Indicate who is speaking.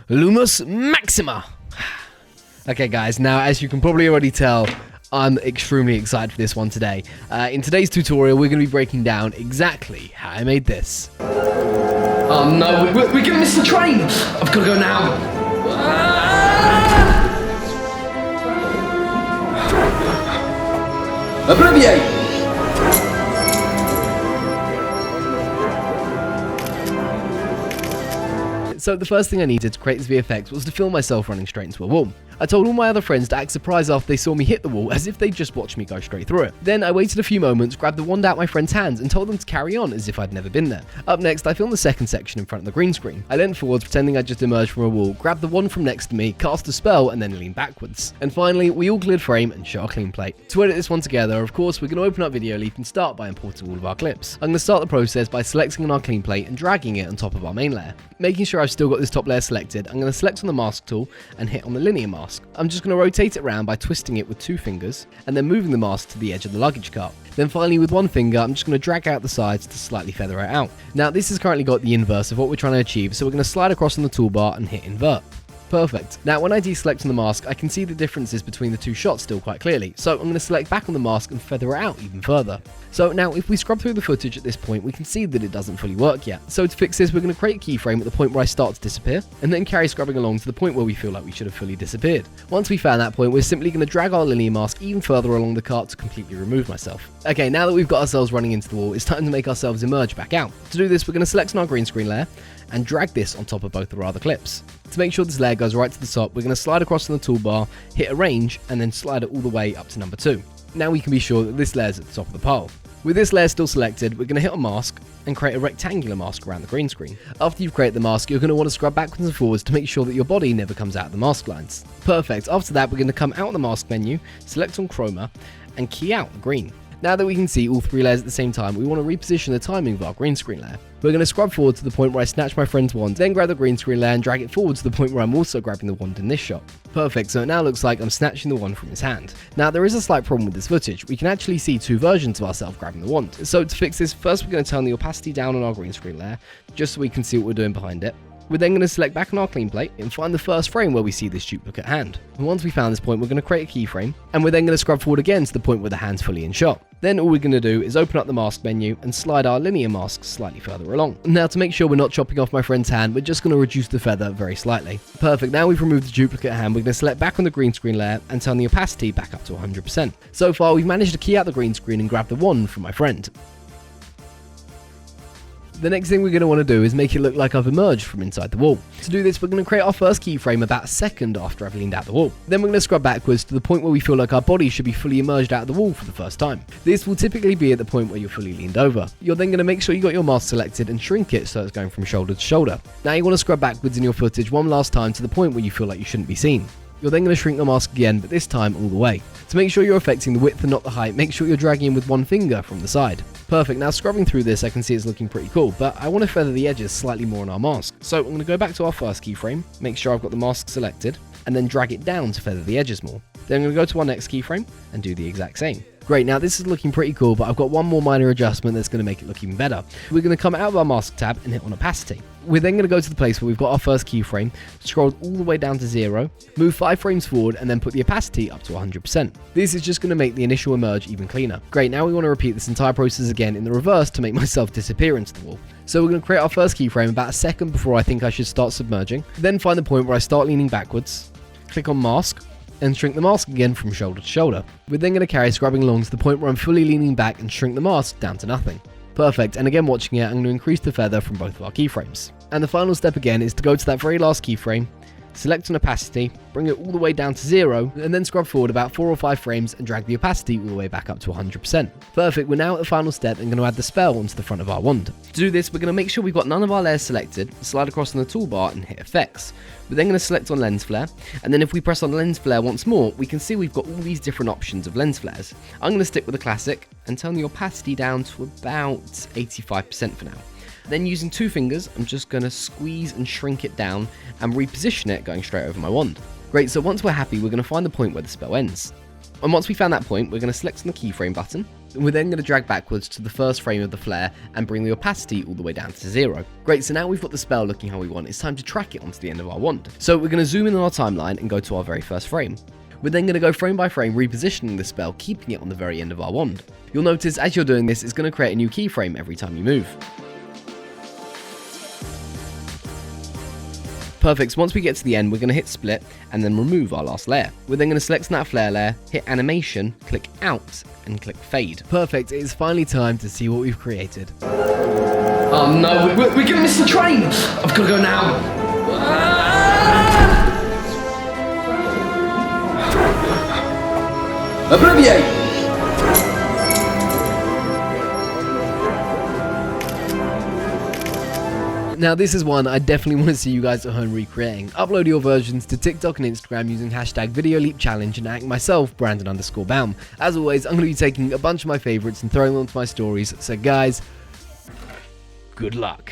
Speaker 1: Lumus Maxima. Okay guys, now as you can probably already tell, I'm extremely excited for this one today. In today's tutorial, we're going to be breaking down exactly how I made this. Oh no, we're going to miss the train! I've got to go now! Obliviate! So the first thing I needed to create this VFX was to film myself running straight into a wall. I told all my other friends to act surprised after they saw me hit the wall, as if they'd just watched me go straight through it. Then I waited a few moments, grabbed the wand out my friend's hands and told them to carry on as if I'd never been there. Up next, I filmed the second section in front of the green screen. I leant forwards pretending I'd just emerged from a wall, grabbed the wand from next to me, cast a spell and then leaned backwards. And finally, we all cleared frame and shot a clean plate. To edit this one together, of course, we're going to open up Videoleap and start by importing all of our clips. I'm going to start the process by selecting on our clean plate and dragging it on top of our main layer. Making sure I've still got this top layer selected, I'm going to select on the mask tool and hit on the linear mask. I'm just going to rotate it around by twisting it with 2 fingers and then moving the mask to the edge of the luggage cart. Then finally with 1 finger, I'm just going to drag out the sides to slightly feather it out. Now this has currently got the inverse of what we're trying to achieve, so we're going to slide across on the toolbar and hit invert. Perfect. Now when I deselect on the mask, I can see the differences between the 2 shots still quite clearly, so I'm going to select back on the mask and feather it out even further. So now if we scrub through the footage at this point, we can see that it doesn't fully work yet. So to fix this, we're going to create a keyframe at the point where I start to disappear, and then carry scrubbing along to the point where we feel like we should have fully disappeared. Once we found that point, we're simply going to drag our linear mask even further along the cart to completely remove myself. Okay, now that we've got ourselves running into the wall, it's time to make ourselves emerge back out. To do this, we're going to select on our green screen layer, and drag this on top of both of our other clips. To make sure this layer goes right to the top, we're going to slide across on the toolbar, hit arrange, and then slide it all the way up to number 2. Now we can be sure that this layer is at the top of the pile. With this layer still selected, we're going to hit on mask and create a rectangular mask around the green screen. After you've created the mask, you're going to want to scrub backwards and forwards to make sure that your body never comes out of the mask lines. Perfect. After that, we're going to come out of the mask menu, select on Chroma, and key out the green. Now that we can see all 3 layers at the same time, we want to reposition the timing of our green screen layer. We're going to scrub forward to the point where I snatch my friend's wand, then grab the green screen layer and drag it forward to the point where I'm also grabbing the wand in this shot. Perfect, so it now looks like I'm snatching the wand from his hand. Now there is a slight problem with this footage. We can actually see 2 versions of ourselves grabbing the wand. So to fix this, first we're going to turn the opacity down on our green screen layer, just so we can see what we're doing behind it. We're then going to select back on our clean plate and find the first frame where we see this duplicate hand. And once we found this point, we're going to create a keyframe, and we're then going to scrub forward again to the point where the hand's fully in shot. Then all we're going to do is open up the mask menu and slide our linear mask slightly further along. Now to make sure we're not chopping off my friend's hand, we're just going to reduce the feather very slightly. Perfect, now we've removed the duplicate hand, we're going to select back on the green screen layer and turn the opacity back up to 100%. So far we've managed to key out the green screen and grab the wand from my friend. The next thing we're going to want to do is make it look like I've emerged from inside the wall. To do this, we're going to create our first keyframe about a second after I've leaned out the wall. Then we're going to scrub backwards to the point where we feel like our body should be fully emerged out of the wall for the first time. This will typically be at the point where you're fully leaned over. You're then going to make sure you got your mask selected and shrink it so it's going from shoulder to shoulder. Now you want to scrub backwards in your footage one last time to the point where you feel like you shouldn't be seen. You're then going to shrink the mask again, but this time all the way. To make sure you're affecting the width and not the height, make sure you're dragging in with 1 finger from the side. Perfect, now scrubbing through this I can see it's looking pretty cool, but I want to feather the edges slightly more on our mask. So I'm going to go back to our first keyframe, make sure I've got the mask selected, and then drag it down to feather the edges more. Then I'm going to go to our next keyframe and do the exact same. Great, now this is looking pretty cool, but I've got one more minor adjustment that's going to make it look even better. We're going to come out of our mask tab and hit on opacity. We're then going to go to the place where we've got our first keyframe, scroll all the way down to 0, move 5 frames forward, and then put the opacity up to 100%. This is just going to make the initial emerge even cleaner. Great, now we want to repeat this entire process again in the reverse to make myself disappear into the wall. So we're going to create our first keyframe about a second before I think I should start submerging, then find the point where I start leaning backwards, click on mask, and shrink the mask again from shoulder to shoulder. We're then going to carry scrubbing along to the point where I'm fully leaning back and shrink the mask down to nothing. Perfect, and again watching it, I'm going to increase the feather from both of our keyframes. And the final step again is to go to that very last keyframe, select an opacity, bring it all the way down to 0, and then scrub forward about 4 or 5 frames and drag the opacity all the way back up to 100%. Perfect, we're now at the final step and going to add the spell onto the front of our wand. To do this, we're going to make sure we've got none of our layers selected, slide across on the toolbar and hit effects. We're then going to select on lens flare, and then if we press on lens flare once more, we can see we've got all these different options of lens flares. I'm going to stick with the classic and turn the opacity down to about 85% for now. Then using 2 fingers, I'm just going to squeeze and shrink it down and reposition it going straight over my wand. Great, so once we're happy, we're going to find the point where the spell ends. And once we found that point, we're going to select on the keyframe button, We're then going to drag backwards to the first frame of the flare and bring the opacity all the way down to 0. Great, so now we've got the spell looking how we want. It's time to track it onto the end of our wand. So we're going to zoom in on our timeline and go to our very first frame. We're then going to go frame by frame repositioning the spell, keeping it on the very end of our wand. You'll notice as you're doing this, it's going to create a new keyframe every time you move. Perfect, so once we get to the end, we're going to hit split and then remove our last layer. We're then going to select that flare layer, hit animation, click out and click fade. Perfect, it is finally time to see what we've created.
Speaker 2: Oh no, we're going to miss the train! I've got to go now! Obliviate!
Speaker 1: Now this is one I definitely want to see you guys at home recreating. Upload your versions to TikTok and Instagram using hashtag Videoleap Challenge and myself, Brandon_Baum. As always, I'm going to be taking a bunch of my favourites and throwing them onto my stories, so guys, good luck.